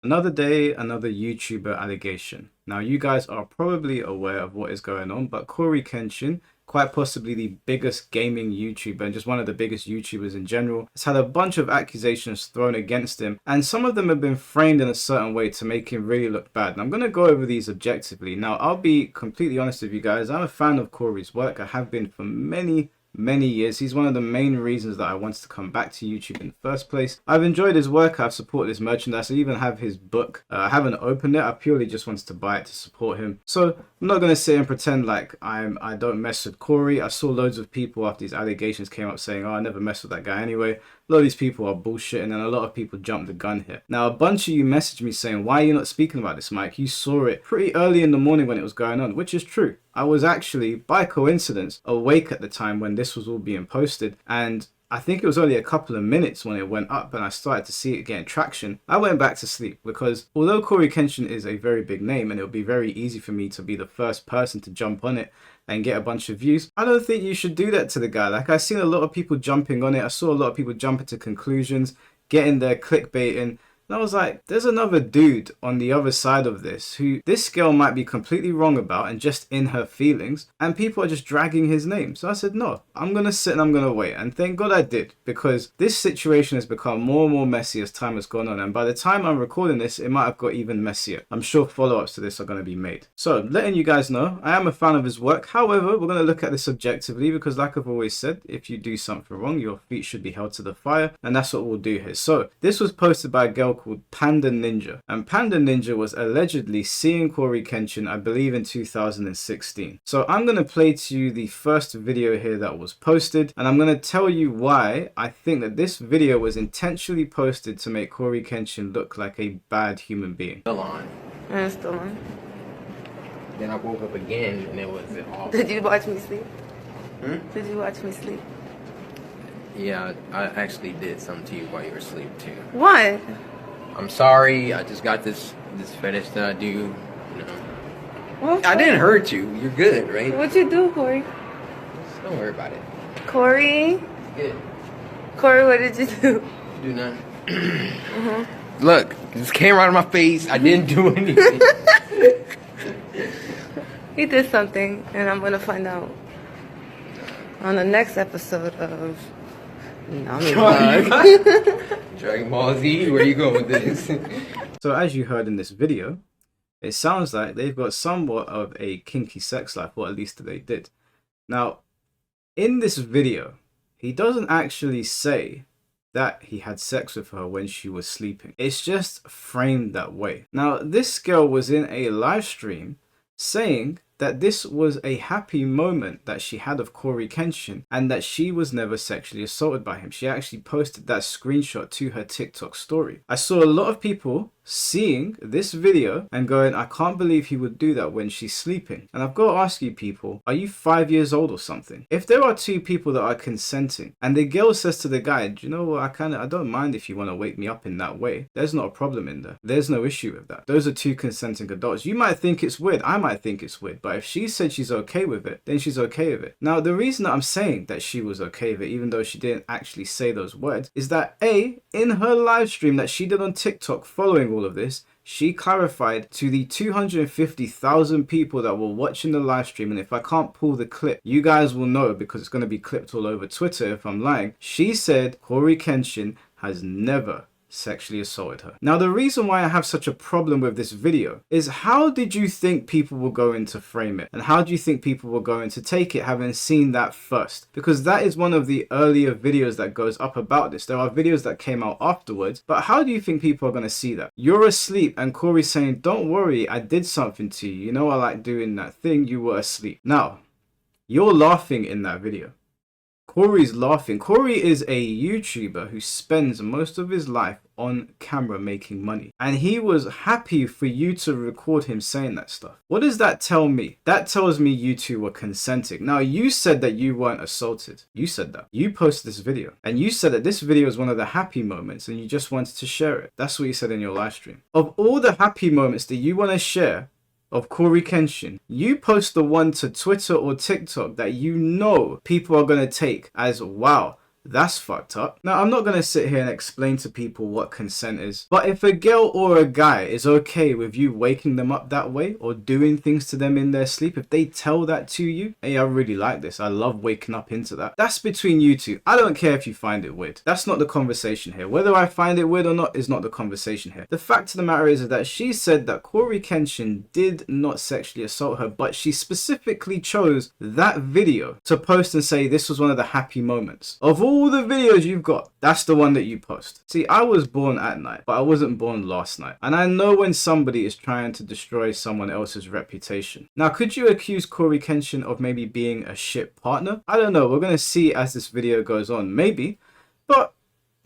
Another day, another YouTuber allegation. Now, you guys are probably aware of what is going on, but CoryxKenshin, quite possibly the biggest gaming YouTuber and just one of the biggest YouTubers in general, has had a bunch of accusations thrown against him, and some of them have been framed in a certain way to make him really look bad. And I'm going to go over these objectively. Now, I'll be completely honest with you guys. I'm a fan of Cory's work. I have been for many years. He's one of the main reasons that I wanted to come back to YouTube in the first place. I've enjoyed his work. I've supported his merchandise. I even have his book. I haven't opened it. I purely just wanted to buy it to support him. So I'm not going to sit and pretend like I don't mess with Cory. I saw loads of people after these allegations came up saying, oh, I never messed with that guy anyway. A lot of these people are bullshitting, and a lot of people jumped the gun here. Now, a bunch of you messaged me saying, why are you not speaking about this, Mike? You saw it pretty early in the morning when it was going on, which is true. I was actually, by coincidence, awake at the time when this was all being posted, and I think it was only a couple of minutes when it went up and I started to see it getting traction. I went back to sleep because although CoryxKenshin is a very big name and it would be very easy for me to be the first person to jump on it and get a bunch of views, I don't think you should do that to the guy. Like, I've seen a lot of people jumping on it. I saw a lot of people jumping to conclusions, getting their clickbaiting. And I was like, there's another dude on the other side of this who this girl might be completely wrong about and just in her feelings, and people are just dragging his name. So I said, no, I'm going to sit and I'm going to wait. And thank God I did, because this situation has become more and more messy as time has gone on. And by the time I'm recording this, it might have got even messier. I'm sure follow-ups to this are going to be made. So letting you guys know, I am a fan of his work. However, we're going to look at this objectively because, like I've always said, if you do something wrong, your feet should be held to the fire. And that's what we'll do here. So this was posted by a girl called Panda Ninja, and Panda Ninja was allegedly seeing CoryxKenshin, I believe, in 2016. So I'm going to play to you the first video here that was posted, and I'm going to tell you why I think that this video was intentionally posted to make CoryxKenshin look like a bad human being. Still on. And still on. Then I woke up again and it was off. Did you watch me sleep? Hmm? Did you watch me sleep? Yeah, I actually did something to you while you were asleep too. What? I'm sorry. I just got this fetish that I do. You know. What? I didn't hurt you. You're good, right? What'd you do, Cory? Just don't worry about it. Cory? It's good. Cory, what did you do? Do nothing. Look, this came right in my face. I didn't do anything. He did something, and I'm gonna find out on the next episode of Dragon Ball Z, where you going with this? So as you heard in this video, it sounds like they've got somewhat of a kinky sex life, or at least they did. Now, in this video, he doesn't actually say that he had sex with her when she was sleeping. It's just framed that way. Now, this girl was in a live stream saying that this was a happy moment that she had of CoryxKenshin and that she was never sexually assaulted by him. She actually posted that screenshot to her TikTok story. I saw a lot of people seeing this video and going, I can't believe he would do that when she's sleeping. And I've got to ask you people, are you 5 years old or something? If there are two people that are consenting and the girl says to the guy, do you know what, I don't mind if you want to wake me up in that way. There's not a problem in there. There's no issue with that. Those are two consenting adults. You might think it's weird. I might think it's weird. But if she said she's okay with it, then she's okay with it. Now, the reason that I'm saying that she was okay with it, even though she didn't actually say those words, is that A, in her live stream that she did on TikTok following all of this, she clarified to the 250,000 people that were watching the live stream, and if I can't pull the clip, you guys will know because it's going to be clipped all over Twitter if I'm lying. She said CoryxKenshin has never sexually assaulted her. Now, the reason why I have such a problem with this video is, how did you think people were going to frame it? And how do you think people were going to take it having seen that first? Because that is one of the earlier videos that goes up about this. There are videos that came out afterwards, but how do you think people are going to see that? You're asleep and Cory's saying, don't worry, I did something to you. You know, I like doing that thing. You were asleep. Now, you're laughing in that video. Cory's laughing. Cory is a YouTuber who spends most of his life on camera making money. And he was happy for you to record him saying that stuff. What does that tell me? That tells me you two were consenting. Now, you said that you weren't assaulted. You said that. You posted this video. And you said that this video is one of the happy moments and you just wanted to share it. That's what you said in your live stream. Of all the happy moments that you want to share of CoryxKenshin, you post the one to Twitter or TikTok that you know people are going to take as, wow, That's fucked up. Now, I'm not going to sit here and explain to people what consent is, but if a girl or a guy is okay with you waking them up that way or doing things to them in their sleep, if they tell that to you, hey, I really like this, I love waking up into that, that's between you two. I don't care if you find it weird. That's not the conversation here. Whether I find it weird or not is not the conversation here. The fact of the matter is that she said that CoryxKenshin did not sexually assault her, but she specifically chose that video to post and say this was one of the happy moments. Of all the videos you've got, that's the one that you post. See, I was born at night, but I wasn't born last night. And I know when somebody is trying to destroy someone else's reputation. Now, could you accuse CoryxKenshin of maybe being a shit partner? I don't know. We're going to see as this video goes on. Maybe. But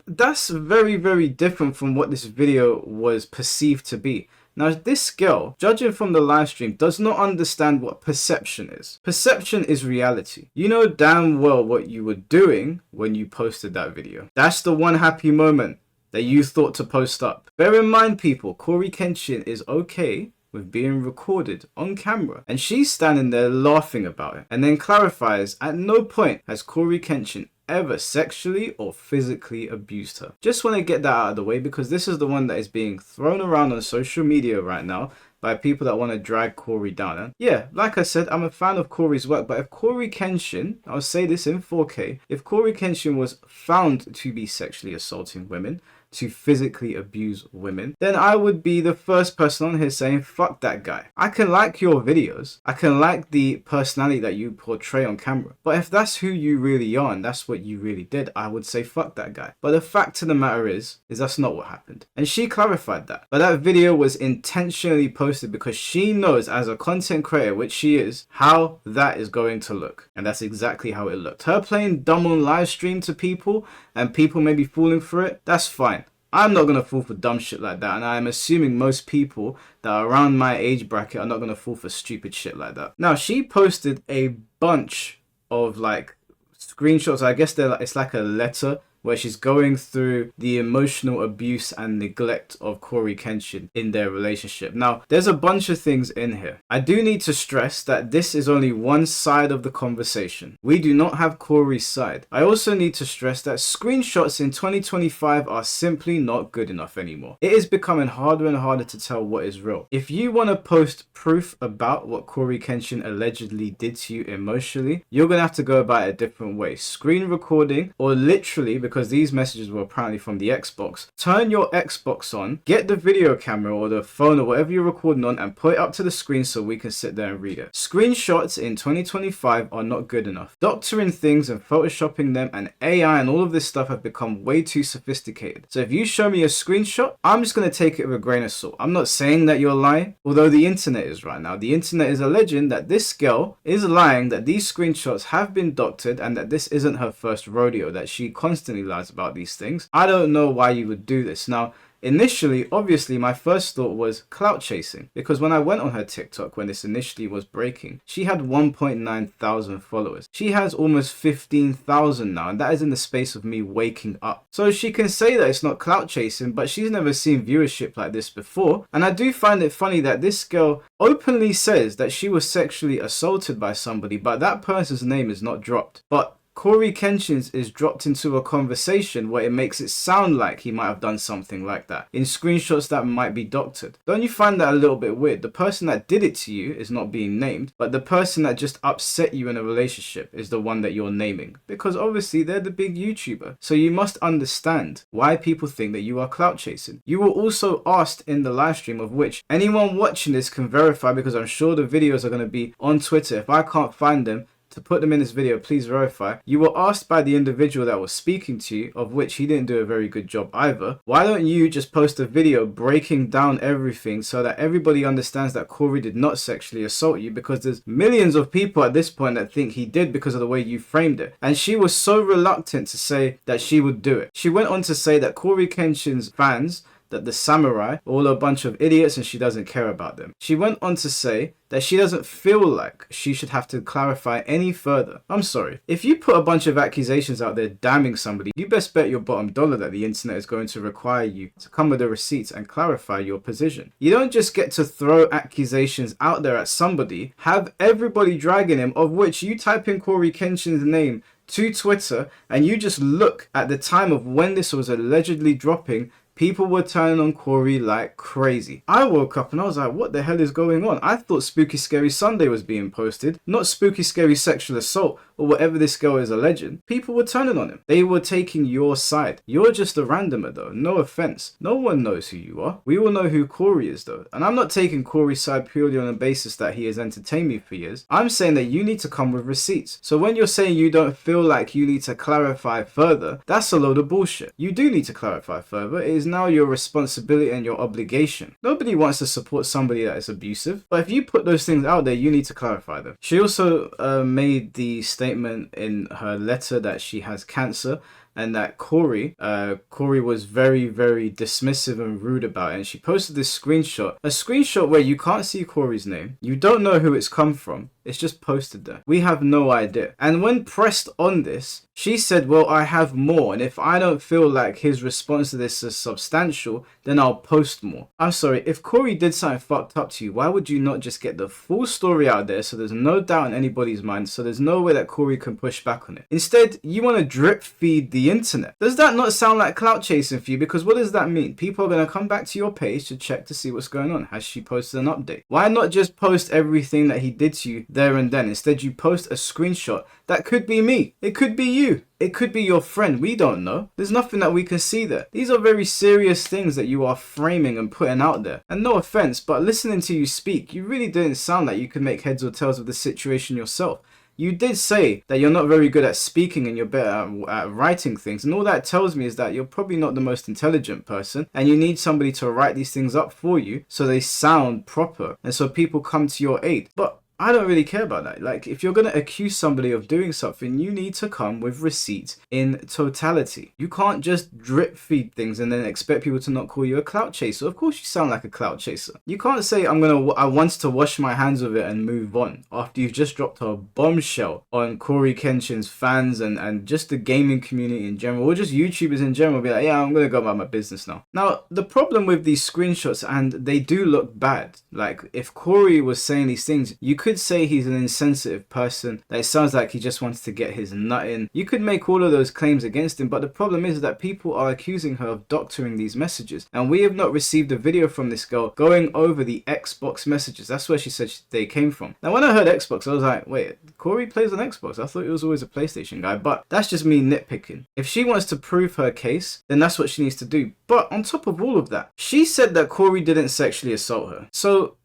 that's very, very different from what this video was perceived to be. Now, this girl, judging from the live stream, does not understand what perception is. Perception is reality. You know damn well what you were doing when you posted that video. That's the one happy moment that you thought to post up. Bear in mind, people, CoryxKenshin is okay with being recorded on camera. And she's standing there laughing about it. And then clarifies, at no point has CoryxKenshin ever sexually or physically abused her. Just want to get that out of the way because this is the one that is being thrown around on social media right now by people that want to drag Cory down. And yeah, like I said, I'm a fan of Cory's work, but if CoryxKenshin, I'll say this in 4K, if CoryxKenshin was found to be sexually assaulting women, to physically abuse women, then I would be the first person on here saying fuck that guy. I can like your videos, I can like the personality that you portray on camera, but if that's who you really are and that's what you really did, I would say fuck that guy. But the fact of the matter is that's not what happened, and she clarified that. But that video was intentionally posted because she knows, as a content creator, which she is, how that is going to look, and that's exactly how it looked. Her playing dumb on live stream to people and people maybe falling for it, that's fine. I'm not going to fall for dumb shit like that, and I'm assuming most people that are around my age bracket are not going to fall for stupid shit like that. Now, she posted a bunch of like screenshots. I guess it's like a letter where she's going through the emotional abuse and neglect of CoryxKenshin in their relationship. Now, there's a bunch of things in here. I do need to stress that this is only one side of the conversation. We do not have Cory's side. I also need to stress that screenshots in 2025 are simply not good enough anymore. It is becoming harder and harder to tell what is real. If you want to post proof about what CoryxKenshin allegedly did to you emotionally, you're going to have to go about it a different way. Screen recording, or literally, because these messages were apparently from the Xbox, turn your Xbox on, get the video camera or the phone or whatever you're recording on and put it up to the screen so we can sit there and read it. Screenshots in 2025 are not good enough. Doctoring things and photoshopping them and AI and all of this stuff have become way too sophisticated. So if you show me a screenshot, I'm just going to take it with a grain of salt. I'm not saying that you're lying, although the internet is right now. The internet is alleging that this girl is lying, that these screenshots have been doctored and that this isn't her first rodeo, that she constantly lies about these things. I don't know why you would do this. Now, initially, obviously, my first thought was clout chasing, because when I went on her TikTok when this initially was breaking, she had 1.9 thousand followers. She has almost 15,000 now, and that is in the space of me waking up. So she can say that it's not clout chasing, but she's never seen viewership like this before. And I do find it funny that this girl openly says that she was sexually assaulted by somebody, but that person's name is not dropped. But CoryxKenshin's is dropped into a conversation where it makes it sound like he might have done something like that in screenshots that might be doctored. Don't you find that a little bit weird? The person that did it to you is not being named, but the person that just upset you in a relationship is the one that you're naming, because obviously they're the big YouTuber. So you must understand why people think that you are clout chasing. You were also asked in the live stream, of which anyone watching this can verify, because I'm sure the videos are going to be on Twitter. If I can't find them to put them in this video, please verify. You were asked by the individual that was speaking to you, of which he didn't do a very good job either, why don't you just post a video breaking down everything so that everybody understands that Cory did not sexually assault you, because there's millions of people at this point that think he did because of the way you framed it. And she was so reluctant to say that she would do it. She went on to say that CoryxKenshin's fans, that the samurai are all a bunch of idiots and she doesn't care about them. She went on to say that she doesn't feel like she should have to clarify any further. I'm sorry. If you put a bunch of accusations out there damning somebody, you best bet your bottom dollar that the internet is going to require you to come with the receipts and clarify your position. You don't just get to throw accusations out there at somebody, have everybody dragging him, of which you type in CoryxKenshin's name to Twitter and you just look at the time of when this was allegedly dropping, people were turning on Cory like crazy. I woke up and I was like, what the hell is going on? I thought Spooky Scary Sunday was being posted, not Spooky Scary Sexual Assault or whatever this girl is alleging. People were turning on him. They were taking your side. You're just a randomer though, no offense. No one knows who you are. We all know who Cory is though. And I'm not taking Cory's side purely on the basis that he has entertained me for years. I'm saying that you need to come with receipts. So when you're saying you don't feel like you need to clarify further, that's a load of bullshit. You do need to clarify further. It is now your responsibility and your obligation. Nobody wants to support somebody that is abusive, but if you put those things out there, you need to clarify them. She also made the statement in her letter that she has cancer and that Cory was very, very dismissive and rude about it. And she posted this screenshot, a screenshot where you can't see Cory's name. You don't know who it's come from. It's just posted there. We have no idea. And when pressed on this, she said, well, I have more. And if I don't feel like his response to this is substantial, then I'll post more. I'm sorry, if Cory did something fucked up to you, why would you not just get the full story out there so there's no doubt in anybody's mind, so there's no way that Cory can push back on it? Instead, you want to drip feed the internet. Does that not sound like clout chasing for you? Because what does that mean? People are going to come back to your page to check to see what's going on. Has she posted an update? Why not just post everything that he did to you there and then? Instead, you post a screenshot that could be me. It could be you. It could be your friend. We don't know. There's nothing that we can see there. These are very serious things that you are framing and putting out there. And no offense, but listening to you speak, you really didn't sound like you could make heads or tails of the situation yourself. You did say that you're not very good at speaking and you're better at writing things. And all that tells me is that you're probably not the most intelligent person and you need somebody to write these things up for you so they sound proper and so people come to your aid. But I don't really care about that. Like, if you're going to accuse somebody of doing something, you need to come with receipts in totality. You can't just drip feed things and then expect people to not call you a clout chaser. Of course you sound like a clout chaser. You can't say, I want to wash my hands of it and move on after you've just dropped a bombshell on CoryxKenshin's fans and just the gaming community in general, or just YouTubers in general, be like, yeah, I'm going to go about my business now. Now, the problem with these screenshots, and they do look bad. Like, if Cory was saying these things, you could say he's an insensitive person, that it sounds like he just wants to get his nut in. You could make all of those claims against him, but the problem is that people are accusing her of doctoring these messages, and we have not received a video from this girl going over the Xbox messages. That's where she said they came from. Now, when I heard Xbox, I was like, wait, Cory plays on Xbox? I thought he was always a PlayStation guy, but that's just me nitpicking. If she wants to prove her case, then that's what she needs to do. But on top of all of that, she said that Cory didn't sexually assault her. So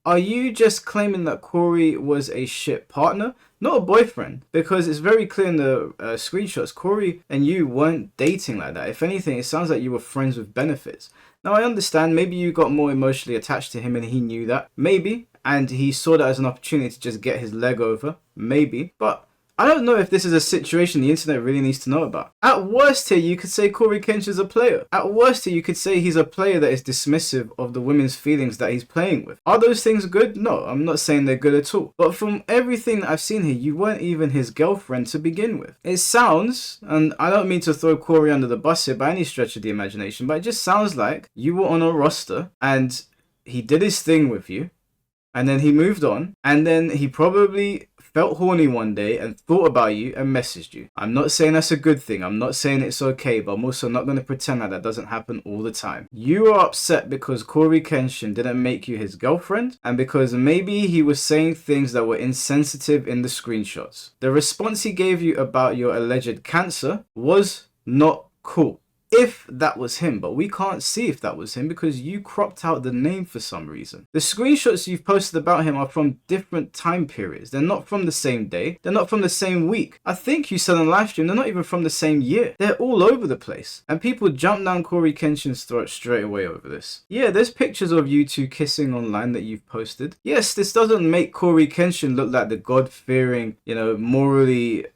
are you just claiming that Cory was a shit partner? Not a boyfriend, because it's very clear in the screenshots, Cory and you weren't dating like that. If anything, it sounds like you were friends with benefits. Now, I understand, maybe you got more emotionally attached to him and he knew that. Maybe. And he saw that as an opportunity to just get his leg over. Maybe. But I don't know if this is a situation the internet really needs to know about. At worst here, you could say CoryxKenshin is a player. At worst here, you could say he's a player that is dismissive of the women's feelings that he's playing with. Are those things good? No, I'm not saying they're good at all. But from everything that I've seen here, you weren't even his girlfriend to begin with. It sounds, and I don't mean to throw Cory under the bus here by any stretch of the imagination, but it just sounds like you were on a roster and he did his thing with you. And then he moved on, and then he probably felt horny one day and thought about you and messaged you. I'm not saying that's a good thing. I'm not saying it's okay, but I'm also not going to pretend like that doesn't happen all the time. You are upset because CoryxKenshin didn't make you his girlfriend, and because maybe he was saying things that were insensitive in the screenshots. The response he gave you about your alleged cancer was not cool. If that was him, but we can't see if that was him because you cropped out the name for some reason. The screenshots you've posted about him are from different time periods. They're not from the same day. They're not from the same week. I think you said on live stream, they're not even from the same year. They're all over the place. And people jump down CoryxKenshin's throat straight away over this. Yeah, there's pictures of you two kissing online that you've posted. Yes, this doesn't make CoryxKenshin look like the God-fearing, morally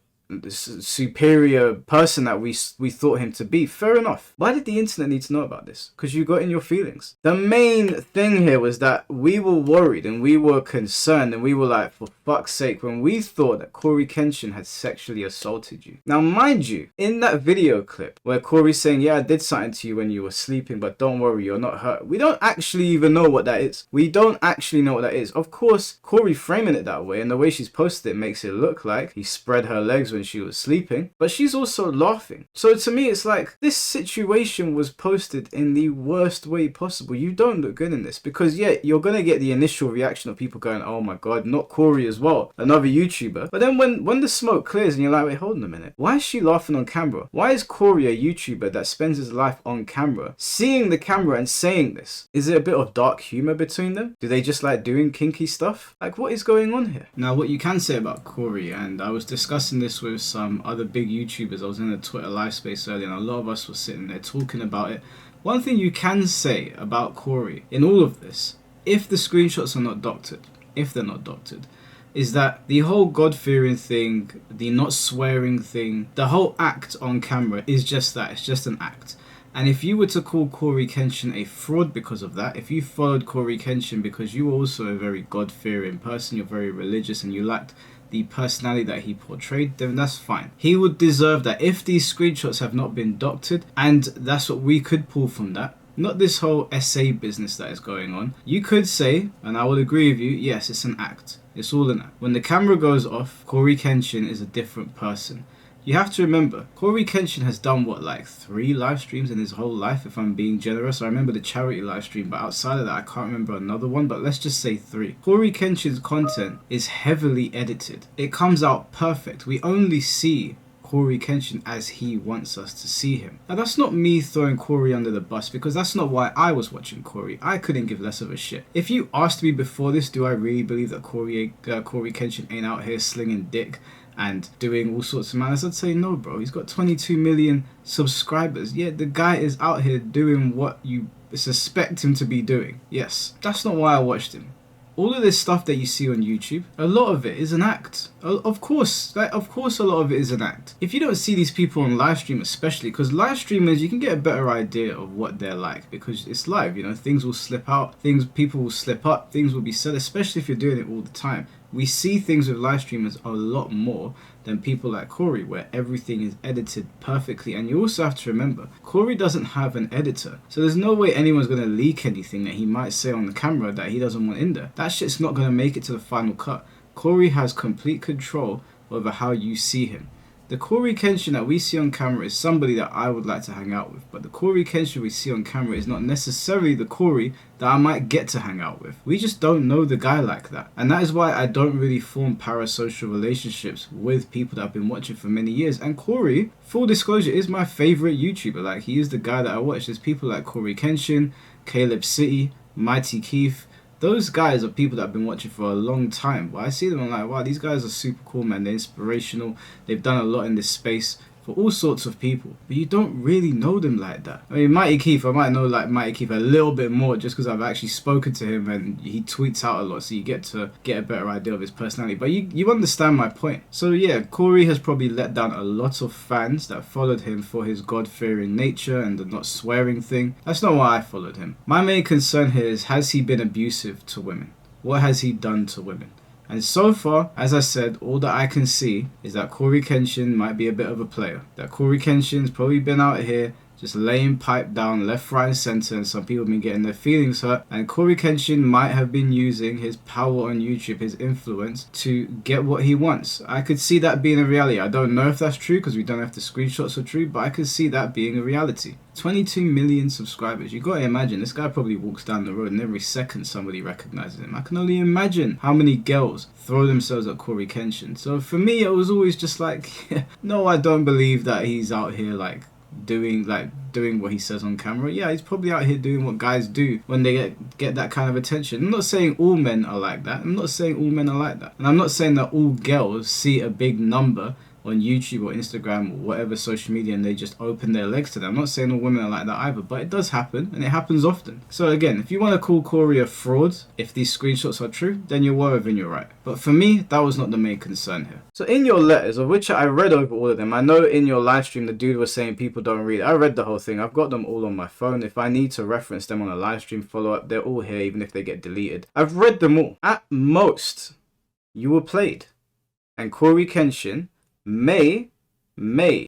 superior person that we thought him to be. Fair enough. Why did the internet need to know about this? Because you got in your feelings. The main thing here was that we were worried and we were concerned and we were like, for fuck's sake, when we thought that CoryxKenshin had sexually assaulted you. Now, mind you, in that video clip where Cory's saying, yeah, I did something to you when you were sleeping, but don't worry, you're not hurt. We don't actually even know what that is. We don't actually know what that is. Of course, Cory framing it that way and the way she's posted it makes it look like he spread her legs with when she was sleeping, but she's also laughing. So to me, it's like this situation was posted in the worst way possible. You don't look good in this, because yeah, you're gonna get the initial reaction of people going, oh my god, not Cory as well, another YouTuber. But then when the smoke clears and you're like, wait, hold on a minute, why is she laughing on camera? Why is Cory a YouTuber that spends his life on camera, seeing the camera and saying this? Is it a bit of dark humor between them? Do they just like doing kinky stuff? Like, what is going on here? Now, what you can say about Cory, and I was discussing this with some other big YouTubers, I was in a Twitter live space earlier, and a lot of us were sitting there talking about it. One thing you can say about Cory in all of this, if the screenshots are not doctored, if they're not doctored, is that the whole God-fearing thing, the not swearing thing, the whole act on camera is just that. It's just an act. And if you were to call CoryKenshin a fraud because of that, if you followed CoryKenshin because you were also a very God-fearing person, you're very religious and you lacked the personality that he portrayed, then that's fine. He would deserve that if these screenshots have not been doctored, and that's what we could pull from that. Not this whole SA business that is going on. You could say, and I would agree with you, yes, it's an act. It's all an act. When the camera goes off, CoryKenshin is a different person. You have to remember, CoryKenshin has done what, like 3 live streams in his whole life, if I'm being generous. I remember the charity live stream, but outside of that I can't remember another one, but let's just say 3. CoryKenshin's content is heavily edited. It comes out perfect. We only see CoryKenshin as he wants us to see him. Now that's not me throwing Cory under the bus, because that's not why I was watching Cory. I couldn't give less of a shit. If you asked me before this, do I really believe that CoryKenshin ain't out here slinging dick and doing all sorts of madness? I'd say no, bro. He's got 22 million subscribers. Yeah, the guy is out here doing what you suspect him to be doing. Yes, that's not why I watched him. All of this stuff that you see on YouTube, a lot of it is an act. Of course a lot of it is an act. If you don't see these people on live stream, especially, because live streamers, you can get a better idea of what they're like, because it's live, you know, things will slip out, people will slip up, things will be said, especially if you're doing it all the time. We see things with live streamers a lot more than people like Cory, where everything is edited perfectly. And you also have to remember, Cory doesn't have an editor, so there's no way anyone's going to leak anything that he might say on the camera that he doesn't want in there. That shit's not going to make it to the final cut. Cory has complete control over how you see him. The CoryKenshin that we see on camera is somebody that I would like to hang out with, but the CoryKenshin we see on camera is not necessarily the Cory that I might get to hang out with. We just don't know the guy like that. And that is why I don't really form parasocial relationships with people that I've been watching for many years. And Cory, full disclosure, is my favorite YouTuber. Like, he is the guy that I watch. There's people like CoryKenshin, Caleb City, Mighty Keith. Those guys are people that I've been watching for a long time. But I see them and I'm like, wow, these guys are super cool, man. They're inspirational. They've done a lot in this space for all sorts of people. But you don't really know them like that. I mean, Mighty Keith, I might know like Mighty Keith a little bit more just because I've actually spoken to him and he tweets out a lot. So you get to get a better idea of his personality. But you understand my point. So yeah, Cory has probably let down a lot of fans that followed him for his God-fearing nature and the not swearing thing. That's not why I followed him. My main concern here is, has he been abusive to women? What has he done to women? And so far, as I said, all that I can see is that CoryKenshin might be a bit of a player. That CoryKenshin's probably been out here just laying pipe down left, right and centre, and some people have been getting their feelings hurt. And CoryKenshin might have been using his power on YouTube, his influence, to get what he wants. I could see that being a reality. I don't know if that's true because we don't know if the screenshots are true, but I could see that being a reality. 22 million subscribers. You gotta imagine, this guy probably walks down the road and every second somebody recognizes him. I can only imagine how many girls throw themselves at CoryKenshin. So for me, it was always just like, no, I don't believe that he's out here like doing what he says on camera. Yeah, he's probably out here doing what guys do when they get that kind of attention. I'm not saying all men are like that. I'm not saying all men are like that. And I'm not saying that all girls see a big number on YouTube or Instagram or whatever social media and they just open their legs to them. I'm not saying all women are like that either, but it does happen and it happens often. So again, if you want to call Cory a fraud, if these screenshots are true, then you're well within your right. But for me, that was not the main concern here. So in your letters, of which I read over all of them, I know in your live stream the dude was saying people don't read. I read the whole thing. I've got them all on my phone. If I need to reference them on a live stream follow-up, they're all here, even if they get deleted. I've read them all. At most, you were played. And CoryKenshin may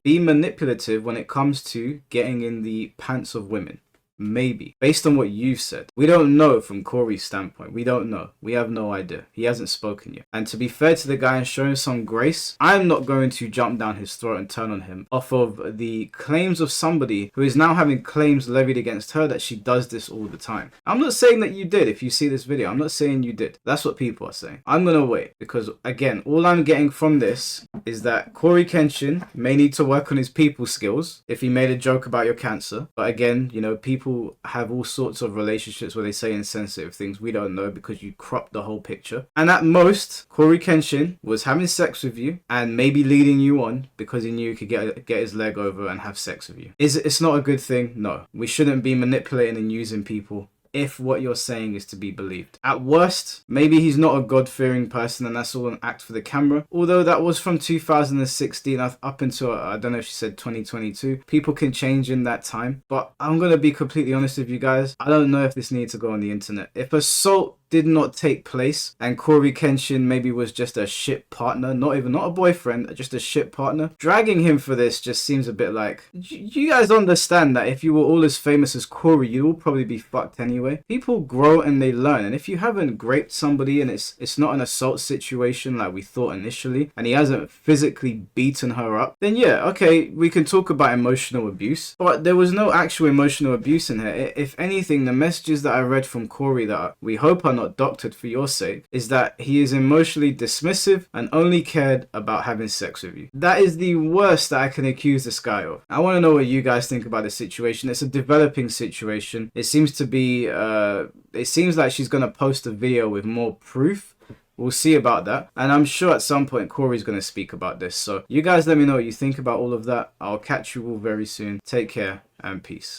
be manipulative when it comes to getting in the pants of women. Maybe. Based on what you've said. We don't know from Cory's standpoint. We don't know. We have no idea. He hasn't spoken yet. And to be fair to the guy and show him some grace, I'm not going to jump down his throat and turn on him off of the claims of somebody who is now having claims levied against her that she does this all the time. I'm not saying that you did if you see this video. I'm not saying you did. That's what people are saying. I'm going to wait because, again, all I'm getting from this is that CoryKenshin may need to work on his people skills if he made a joke about your cancer. But again, you know, people have all sorts of relationships where they say insensitive things. We don't know because you cropped the whole picture. And at most, CoryKenshin was having sex with you and maybe leading you on because he knew he could get his leg over and have sex with you. It's not a good thing? No. We shouldn't be manipulating and using people if what you're saying is to be believed. At worst, maybe he's not a God-fearing person and that's all an act for the camera. Although that was from 2016 up until, I don't know if she said 2022. People can change in that time. But I'm going to be completely honest with you guys. I don't know if this needs to go on the internet. If assault did not take place and CoryKenshin maybe was just a shit partner, not a boyfriend, just a shit partner, dragging him for this just seems a bit like, you guys understand that if you were all as famous as Cory, you'd all probably be fucked anyway. People grow and they learn, and if you haven't raped somebody and it's not an assault situation like we thought initially, and he hasn't physically beaten her up, then yeah, okay, we can talk about emotional abuse, but there was no actual emotional abuse in here. If anything, the messages that I read from Cory that we hope are not doctored for your sake is that he is emotionally dismissive and only cared about having sex with you. That is the worst that I can accuse this guy of. I want to know what you guys think about the situation. It's a developing situation. It seems to be it seems like she's going to post a video with more proof. We'll see about that. And I'm sure at some point Cory's going to speak about this. So you guys let me know what you think about all of that. I'll catch you all very soon. Take care and peace.